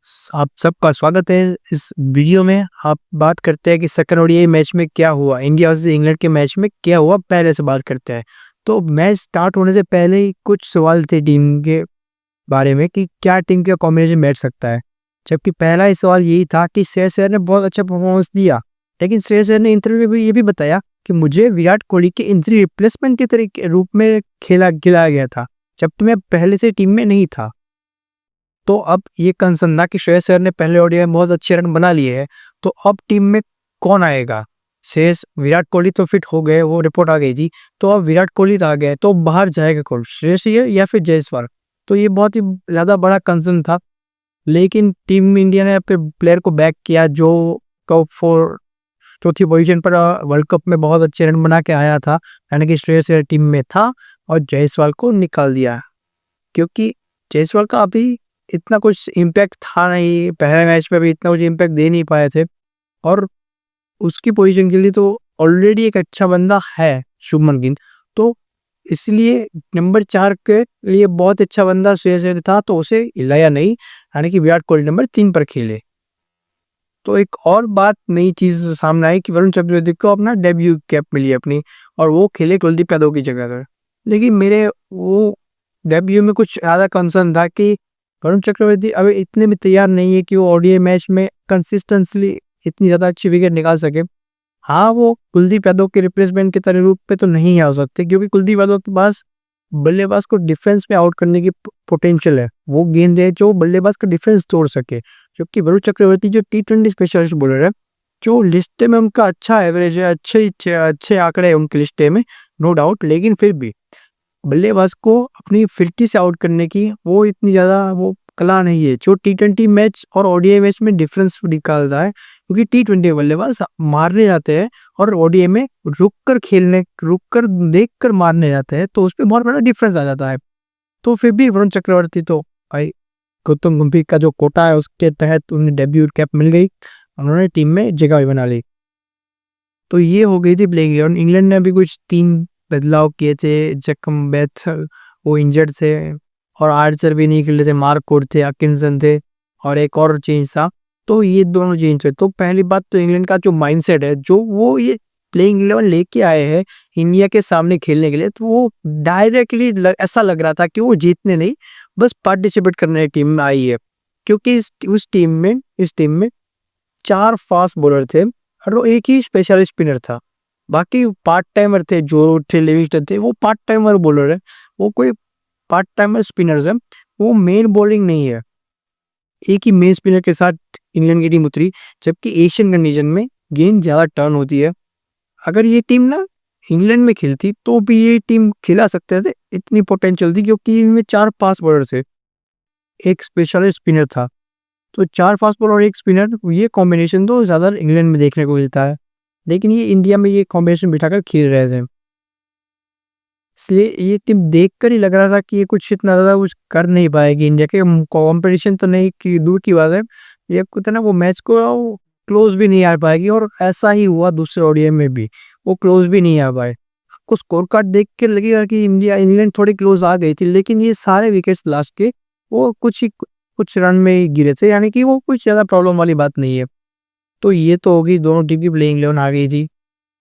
आप सबका स्वागत है इस वीडियो में। आप बात करते हैं कि सेकंड ओडीआई मैच में क्या हुआ, इंडिया वर्सेस इंग्लैंड के मैच में क्या हुआ, पहले से बात करते हैं। तो मैच स्टार्ट होने से पहले ही कुछ सवाल थे टीम के बारे में कि क्या टीम का कॉम्बिनेशन बैठ सकता है। जबकि पहला ही सवाल यही था कि श्रेयस अय्यर ने बहुत अच्छा परफॉर्मेंस दिया, लेकिन श्रेयस अय्यर ने इंटरव्यू में भी ये भी बताया कि मुझे विराट कोहली के इंजरी रिप्लेसमेंट के तरीके रूप में खिलाया गया था, जबकि मैं पहले से टीम में नहीं था। तो अब ये कंसर्न था कि श्रेयस अय्यर ने पहले ओडीआई में बहुत अच्छे रन बना लिए हैं, तो अब टीम में कौन आएगा? विराट कोहली तो फिट हो गए, वो रिपोर्ट आ गई थी। तो अब विराट कोहली आ गए, तो बाहर जाएगा कौन? श्रेयस अय्यर या फिर जायसवाल? तो ये बहुत ही ज़्यादा बड़ा कंसर्न था। लेकिन टीम इंडिया ने अपने प्लेयर को बैक किया जो टॉप 4 चौथी पोजीशन पर वर्ल्ड कप में बहुत अच्छे रन बना के आया था, यानी कि श्रेयस अय्यर टीम में था और जायसवाल को निकाल दिया। क्योंकि जायसवाल का अभी इतना कुछ इम्पैक्ट था नहीं, पहले मैच में भी इतना कुछ इम्पैक्ट दे नहीं पाए थे और उसकी पोजीशन के लिए तो ऑलरेडी एक अच्छा बंदा है शुभमन गिल। तो इसलिए नंबर 4 के लिए बहुत अच्छा बंदा श्रेयस अय्यर था, तो उसे हिलाया नहीं, यानी कि विराट कोहली नंबर 3 पर खेले। तो एक और बात नई चीज़ सामने आई कि वरुण चक्रवर्ती को अपना डेब्यू कैप मिली अपनी, और वो खेले कुलदीप यादव की जगह पर। लेकिन मेरे वो डेब्यू में कुछ ज़्यादा कंसर्न था कि वरुण चक्रवर्ती अभी इतने भी तैयार नहीं है कि वो ओडीआई मैच में कंसिस्टेंटली इतनी ज़्यादा अच्छी विकेट निकाल सके। हाँ, वो कुलदीप यादव के रिप्लेसमेंट के तरह रूप पे तो नहीं आ सकते, क्योंकि कुलदीप यादव के पास बल्लेबाज को डिफेंस में आउट करने की पोटेंशियल है। वो गेंद है जो बल्लेबाज का डिफेंस तोड़ सके। जबकि वरुण चक्रवर्ती जो टी20 स्पेशलिस्ट बॉलर है, जो लिस्टे में उनका अच्छा एवरेज है, अच्छे आंकड़े हैं उनकी लिस्टे में, नो डाउट, लेकिन फिर भी बल्लेबाज को अपनी फिरकी से आउट करने की वो इतनी ज़्यादा वो कला नहीं है जो टी20 मैच और ओडीआई मैच में डिफरेंस निकालता है। क्योंकि टी20 बल्लेबाज मारने जाते हैं और ओडीआई में रुक कर देख कर मारने जाते हैं, तो उसमें बहुत बड़ा डिफरेंस आ जाता है। तो फिर भी वरुण चक्रवर्ती तो भाई गौतम गंभीर का जो कोटा है उसके तहत उन्हें डेब्यू कैप मिल गई, उन्होंने टीम में जगह भी बना ली। तो ये हो गई थी प्लेइंग 11। इंग्लैंड ने अभी कुछ 3 बदलाव किए थे। जैकब बेथ वो इंजर्ड थे और आर्चर भी नहीं खेल रहे थे, मार्क थे, अकिंसन थे और एक और चेंज था। तो ये दोनों चेंज थे। तो पहली बात तो इंग्लैंड का जो माइंडसेट है, जो वो ये प्लेइंग 11 लेके आए हैं इंडिया के सामने खेलने के लिए, तो वो डायरेक्टली ऐसा लग रहा था कि वो जीतने नहीं, बस पार्टिसिपेट करने की टीम में आई है। क्योंकि इस टीम में 4 फास्ट बॉलर थे और वो एक ही स्पेशल स्पिनर था। बाकी पार्ट टाइमर थे, जो थे लिविंगस्टन थे, वो पार्ट टाइमर बॉलर है। वो कोई पार्ट टाइमर स्पिनर्स है, वो मेन बॉलिंग नहीं है। एक ही मेन स्पिनर के साथ इंग्लैंड की टीम उतरी, जबकि एशियन कंडीशन में गेंद ज़्यादा टर्न होती है। अगर ये टीम ना इंग्लैंड में खेलती तो भी ये टीम खिला सकते थे, इतनी पोटेंशियल थी, क्योंकि इनमें 4 फास्ट बॉलर थे, एक स्पेशल स्पिनर था। तो 4 फास्ट बॉलर और एक स्पिनर, ये कॉम्बिनेशन तो ज़्यादा इंग्लैंड में देखने को मिलता है, लेकिन ये इंडिया में ये कॉम्बिनेशन बिठाकर खेल रहे थे। इसलिए ये टीम देखकर ही लग रहा था कि ये कुछ इतना ज़्यादा कुछ कर नहीं पाएगी इंडिया के। कॉम्पिटिशन तो नहीं की दूर की बात है, ये कुछ ना वो मैच को क्लोज भी नहीं आ पाएगी, और ऐसा ही हुआ दूसरे ओडीआई में भी, वो क्लोज भी नहीं आ पाए। आपको स्कोर कार्ड देख के लगेगा कि इंग्लैंड थोड़ी क्लोज आ गई थी, लेकिन ये सारे विकेट्स लास्ट के वो कुछ रन में ही गिरे थे, यानी कि वो कुछ ज़्यादा प्रॉब्लम वाली बात नहीं है। तो ये तो होगी, दोनों टीम की प्लेइंग 11 आ गई थी।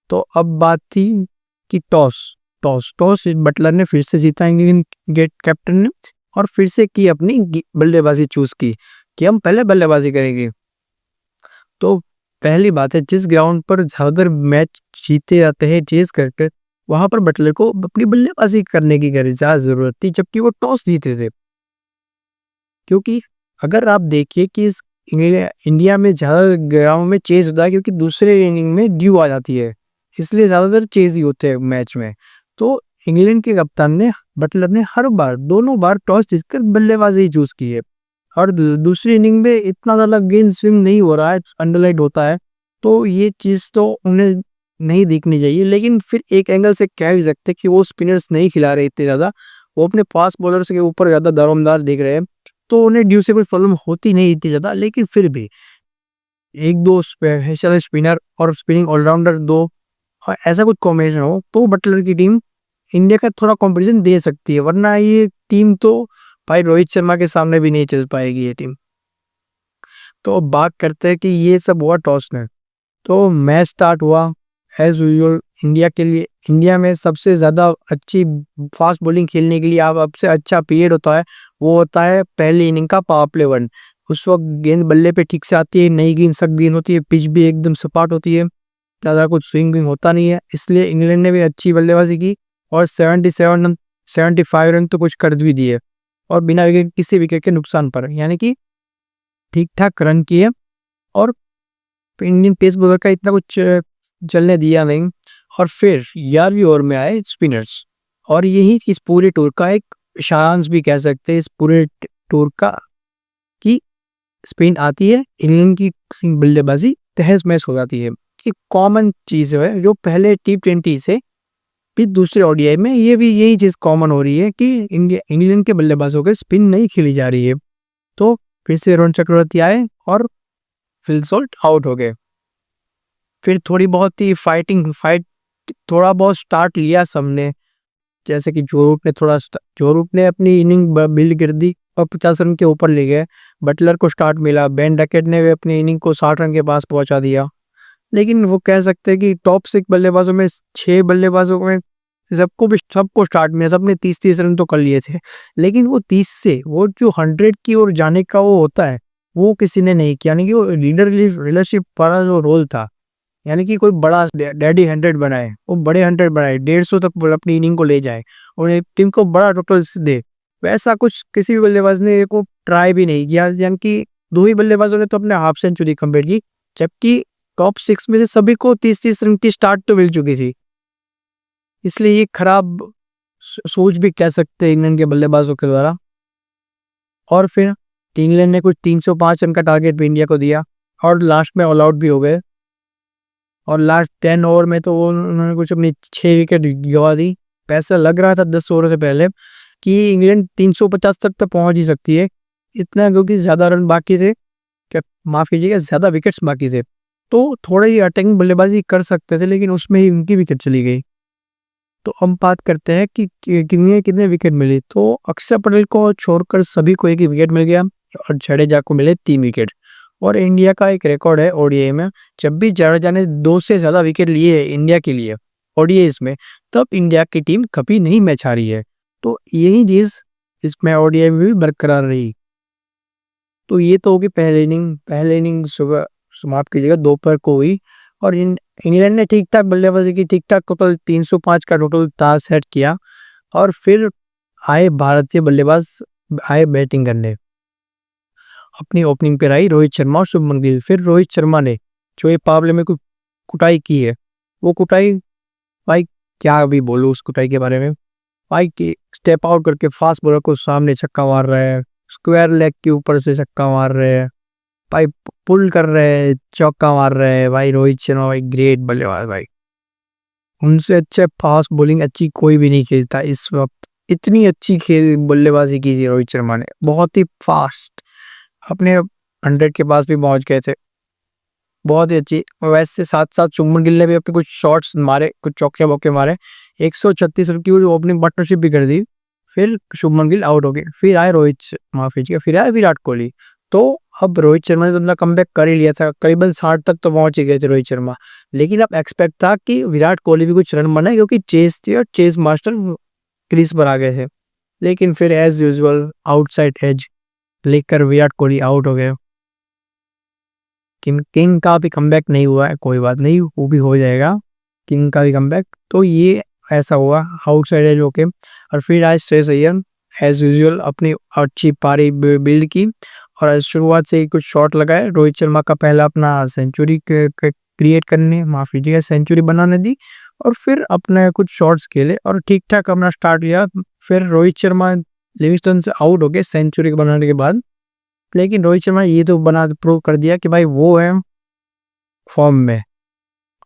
तो अब बात थी कि टॉस बटलर ने फिर से जीता, इंग्लैंड गेट कैप्टन ने, और फिर से की अपनी बल्लेबाजी चूज की कि हम पहले बल्लेबाजी करेंगे। तो पहली बात है, जिस ग्राउंड पर ज्यादातर मैच जीते जाते हैं चेस करके, वहां पर बटलर को अपनी बल्लेबाजी करने की ज्यादा जरूरत थी, जबकि वो टॉस जीते थे। क्योंकि अगर आप देखिए कि इंडिया में ज़्यादा ग्राउंड में चेज़ होता है, क्योंकि दूसरे इनिंग में ड्यू आ जाती है, इसलिए ज़्यादातर चेज़ ही होते हैं मैच में। तो इंग्लैंड के कप्तान ने बटलर ने हर बार दोनों बार टॉस जीतकर बल्लेबाजी चूज़ की है, और दूसरी इनिंग में इतना ज़्यादा गेंद स्विंग नहीं हो रहा है, अंडरलाइट होता है, तो ये चीज़ तो उन्हें नहीं दिखनी चाहिए। लेकिन फिर एक एंगल से कह भी सकते हैं कि वो स्पिनर्स नहीं खिला रहे इतने ज़्यादा, वो अपने फास्ट बॉलर्स के ऊपर ज़्यादा दारोमदार दिख रहे हैं, तो उन्हें ड्यू से कोई प्रॉब्लम होती नहीं इतनी ज़्यादा। लेकिन फिर भी 1-2 स्पेशल स्पिनर और स्पिनिंग ऑलराउंडर 2 और ऐसा कुछ कॉम्बिनेशन हो, तो बटलर की टीम इंडिया का थोड़ा कॉम्पिटिशन दे सकती है, वरना ये टीम तो भाई रोहित शर्मा के सामने भी नहीं चल पाएगी ये टीम। तो अब बात करते हैं कि ये सब हुआ टॉस में। तो मैच स्टार्ट हुआ एज यूजुअल इंडिया के लिए। इंडिया में सबसे ज़्यादा अच्छी फास्ट बॉलिंग खेलने के लिए आप सबसे अच्छा पीरियड होता है, वो होता है पहली इनिंग का पावर प्ले 1। उस वक्त गेंद बल्ले पे ठीक से आती है, नई गेंद सख्त गेंद होती है, पिच भी एकदम सपाट होती है, ज़्यादा कुछ स्विंग विंग होता नहीं है। इसलिए इंग्लैंड ने भी अच्छी बल्लेबाजी की और 77 रन 75 रन तो कुछ कर भी दिए, और बिना विकेट किसी विकेट के नुकसान पर, यानी कि ठीक ठाक रन किए। और इंडियन पेस बॉलर का इतना कुछ चलने दिया नहीं। और फिर 11वीं ओवर में आए स्पिनर्स, और यही इस पूरे टूर का एक सारांश भी कह सकते हैं इस पूरे टूर का, कि स्पिन आती है, इंग्लैंड की बल्लेबाजी तहस महस हो जाती है। कि कॉमन चीज़ है जो पहले T20 से फिर दूसरे ओडीआई में ये भी यही चीज़ कॉमन हो रही है कि इंग्लैंड के बल्लेबाजों के स्पिन नहीं खेली जा रही है। तो फिर से वरुण चक्रवर्ती आए और फिल सॉल्ट आउट हो गए। फिर थोड़ी बहुत ही फाइट थोड़ा बहुत स्टार्ट लिया सबने, जैसे कि जो रूट ने अपनी इनिंग बिल्ड कर दी और 50 रन के ऊपर ले गए। बटलर को स्टार्ट मिला, बेन डकेट ने भी अपनी इनिंग को 60 रन के पास पहुंचा दिया। लेकिन वो कह सकते हैं कि टॉप 6 बल्लेबाजों में 6 बल्लेबाजों में सबको स्टार्ट मिला, सबने 30-30 रन तो कर लिए थे। लेकिन वो 30 से वो जो 100 की ओर जाने का वो होता है, वो किसी ने नहीं किया। यानी कि वो लीडरशिप वाला जो रोल था, यानी कि कोई बड़ा डैडी 100 बनाए, वो बड़े 100 बनाए, 150 तक अपनी इनिंग को ले जाए और एक टीम को बड़ा टोटल दे, वैसा कुछ किसी भी बल्लेबाज ने को ट्राई भी नहीं किया। यानी कि 2 ही बल्लेबाजों ने तो अपने हाफ सेंचुरी कंप्लीट की, जबकि टॉप 6 में से सभी को 30-30 रन की स्टार्ट तो मिल चुकी थी। इसलिए ये खराब सोच भी कह सकते हैं इंग्लैंड के बल्लेबाजों के द्वारा। और फिर इंग्लैंड ने कुछ 305 रन का टारगेट भी इंडिया को दिया और लास्ट में ऑल आउट भी हो गए। और लास्ट 10 ओवर में तो उन्होंने कुछ अपनी 6 विकेट गंवा दी। पैसा लग रहा था 10 ओवर से पहले कि इंग्लैंड 350 तक तो पहुंच ही सकती है, इतना क्योंकि ज़्यादा रन बाकी थे, क्या माफ़ कीजिएगा, ज़्यादा विकेट्स बाकी थे, तो थोड़ा ही अटैकिंग बल्लेबाजी कर सकते थे, लेकिन उसमें ही उनकी विकेट चली गई। तो हम बात करते हैं कि कितने कितने विकेट मिली। तो अक्षर पटेल को छोड़कर सभी को एक ही विकेट मिल गया और जडेजा को मिले 3 विकेट। और इंडिया का एक रिकॉर्ड है ओडीआई में, जब भी जडेजा ने 2 से ज़्यादा विकेट लिए हैं इंडिया के लिए ओडीआईज में, तब इंडिया की टीम कभी नहीं मैच हारी है। तो यही चीज़ इसमें ओडीआई में भी बरकरार रही। तो ये तो होगी पहले इनिंग सुबह समाप्त कीजिएगा दोपहर को हुई। और इंग्लैंड ने ठीक ठाक बल्लेबाजी की, ठीक ठाक टोटल 305 का टोटल तार सेट किया। और फिर आए भारतीय बल्लेबाज, आए बैटिंग करने। अपनी ओपनिंग पे आई रोहित शर्मा और शुभमन गिल। फिर रोहित शर्मा ने जो ये पावले में कुटाई की है, वो कुटाई भाई क्या अभी बोलूँ उस कुटाई के बारे में। भाई की स्टेप आउट करके फास्ट बॉलर को सामने छक्का मार रहे हैं, स्क्वायर लेग के ऊपर से छक्का मार रहे हैं भाई, पुल कर रहे हैं, चौका मार रहे हैं भाई। रोहित शर्मा भाई ग्रेट बल्लेबाज भाई, उनसे अच्छे फास्ट बॉलिंग अच्छी कोई भी नहीं खेलता इस वक्त। इतनी अच्छी खेल बल्लेबाजी की थी रोहित शर्मा ने, बहुत ही फास्ट, अपने 100 के पास भी पहुंच गए थे, बहुत ही अच्छी। वैसे साथ साथ शुभमन गिल ने भी अपने कुछ शॉट्स मारे, कुछ चौके बौके मारे, 136 रन की ओपनिंग पार्टनरशिप भी कर दी। फिर शुभमन गिल आउट हो गए, फिर आए माफ कीजिएगा, फिर आए विराट कोहली। तो अब रोहित शर्मा ने तो अपना कमबैक कर ही लिया था, करीबन 60 तक तो पहुंच ही गए थे रोहित शर्मा। लेकिन अब एक्सपेक्ट था कि विराट कोहली भी कुछ रन बनाए, क्योंकि चेस थी और चेस मास्टर क्रीज पर आ गए थे। लेकिन फिर एज यूजुअल आउटसाइड एज लेकर विराट कोहली आउट हो गए। किंग का भी कमबैक नहीं हुआ है, कोई बात नहीं, वो भी हो जाएगा किंग का भी कमबैक। तो ये ऐसा हुआ आउटसाइड एज होके। और फिर आज श्रेयस अय्यर एज यूजुअल अपनी अच्छी पारी बिल्ड की और आज शुरुआत से ही कुछ शॉट लगाए। रोहित शर्मा का पहला अपना सेंचुरी क्रिएट करने, माफ कीजिएगा, सेंचुरी बनाने दी। और फिर अपने कुछ शॉट्स खेले और ठीक ठाक अपना स्टार्ट लिया। फिर रोहित शर्मा लिविंगस्टन से आउट हो गए सेंचुरी बनाने के बाद। लेकिन रोहित शर्मा ये तो बना प्रूव कर दिया कि भाई वो है फॉर्म में।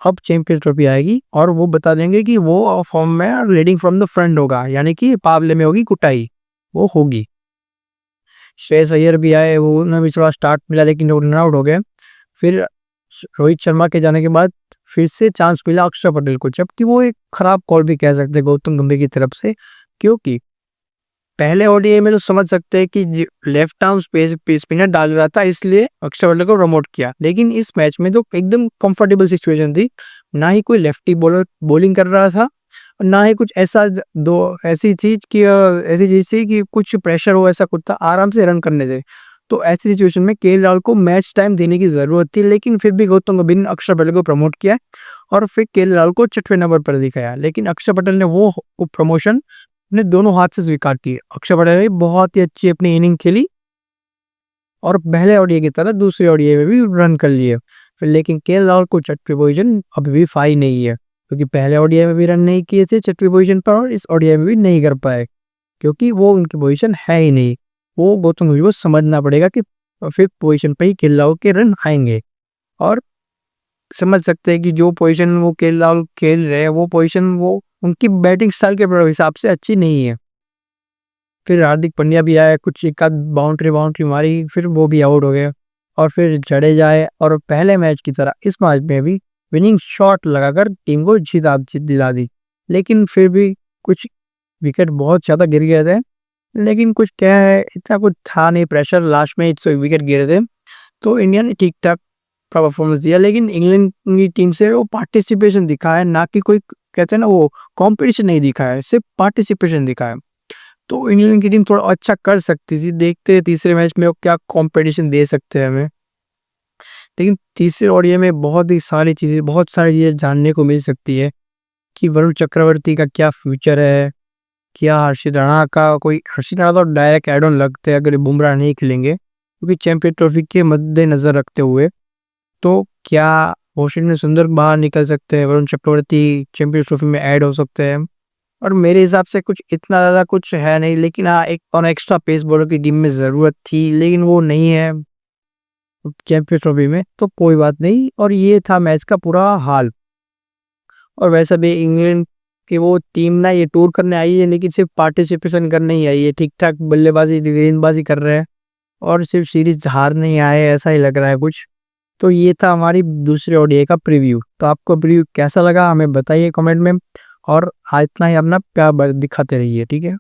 अब चैंपियंस ट्रॉफी आएगी और वो बता देंगे कि वो फॉर्म में लीडिंग फ्रॉम द फ्रंट होगा, यानी कि पावले में होगी कुटाई, वो होगी। श्रेयस अय्यर भी आए, वो उन्हें भी थोड़ा स्टार्ट मिला लेकिन वो रन आउट हो गए। फिर रोहित शर्मा के जाने के बाद फिर से चांस मिला अक्षर पटेल को, जबकि वो एक खराब कॉल भी कह सकते हैं गौतम गंभीर की तरफ से, क्योंकि पहले ओडीआई में तो समझ सकते हैं कि लेफ्ट आर्म स्पिनर डाल रहा था, इसलिए अक्षर पटेल को प्रमोट किया। लेकिन इस मैच में तो एकदम कंफर्टेबल सिचुएशन थी, ना ही कोई लेफ्टी बॉलर बॉलिंग कर रहा था, ना ही कुछ ऐसी चीज थी कि कुछ प्रेशर हो, ऐसा कुछ था, आराम से रन करने थे। तो ऐसी सिचुएशन में केएल राहुल को मैच टाइम देने की जरूरत थी, लेकिन फिर भी गौतम गंभीर ने अक्षर पटेल को प्रमोट किया और फिर केएल राहुल को 6वें नंबर पर दिखाया। लेकिन अक्षर पटेल ने वो प्रमोशन अपने दोनों हाथ से स्वीकार की। अक्षर पटेल ने बहुत ही अच्छी अपनी इनिंग खेली और पहले ओडीआई की तरह दूसरे ओडीआई में भी रन कर लिए। फिर लेकिन केएल राहुल को 6वीं पोजीशन अभी भी फाई नहीं है, क्योंकि पहले ओडीआई में भी रन नहीं किए थे 6वीं पोजीशन पर, और इस ओडीआई में भी नहीं कर पाए, क्योंकि वो उनकी पोजीशन है ही नहीं। वो गौतम गंभीर को समझना पड़ेगा कि 5th पोजीशन पे ही केएल राहुल के रन आएंगे। और समझ सकते हैं कि जो पोजीशन वो केएल राहुल खेल रहे हैं, वो पोजीशन वो उनकी बैटिंग स्टाइल के हिसाब से अच्छी नहीं है। फिर हार्दिक पांड्या भी आया, कुछ एक आध बाउंड्री मारी, फिर वो भी आउट हो गया। और फिर जडेजा आए और पहले मैच की तरह इस मैच में भी विनिंग शॉट लगाकर टीम को जीत दिला दी। लेकिन फिर भी कुछ विकेट बहुत ज़्यादा गिर गए थे, लेकिन कुछ क्या है, इतना कुछ था नहीं प्रेशर, लास्ट में 100 विकेट गिरे थे, तो इंडिया ने ठीक ठाक परफॉर्मेंस दिया। लेकिन इंग्लैंड की टीम से वो पार्टिसिपेशन दिखा है, ना कि कोई कहते हैं ना वो कंपटीशन नहीं दिखा है, सिर्फ पार्टिसिपेशन दिखा है। तो इंग्लैंड की टीम थोड़ा अच्छा कर सकती थी, देखते हैं तीसरे मैच में वो क्या कंपटीशन दे सकते हैं हमें। लेकिन तीसरे ओडीआई में बहुत सारी चीज़ें जानने को मिल सकती है कि वरुण चक्रवर्ती का क्या फ्यूचर है, क्या हर्षित राणा तो डायरेक्ट ऐड ऑन लगते हैं अगर बुमराह नहीं खेलेंगे, क्योंकि चैंपियन ट्रॉफी के मद्देनजर रखते हुए। तो क्या वॉशिंगटन सुंदर बाहर निकल सकते हैं, वरुण चक्रवर्ती चैंपियंस ट्रॉफी में ऐड हो सकते हैं, और मेरे हिसाब से कुछ इतना ज़्यादा कुछ है नहीं। लेकिन हाँ, एक और एक्स्ट्रा पेस बॉलर की टीम में ज़रूरत थी, लेकिन वो नहीं है चैंपियंस ट्रॉफी में, तो कोई बात नहीं। और ये था मैच का पूरा हाल। और वैसे भी इंग्लैंड की वो टीम ना ये टूर करने आई है, लेकिन सिर्फ पार्टिसिपेशन करने ही आई है, ठीक ठाक बल्लेबाजी गेंदबाजी कर रहे हैं और सिर्फ सीरीज हार नहीं आए, ऐसा ही लग रहा है कुछ। तो ये था हमारी दूसरे ओडीआई का प्रीव्यू। तो आपको प्रीव्यू कैसा लगा हमें बताइए कमेंट में, और आज इतना ही अपना प्यार दिखाते रहिए, ठीक है।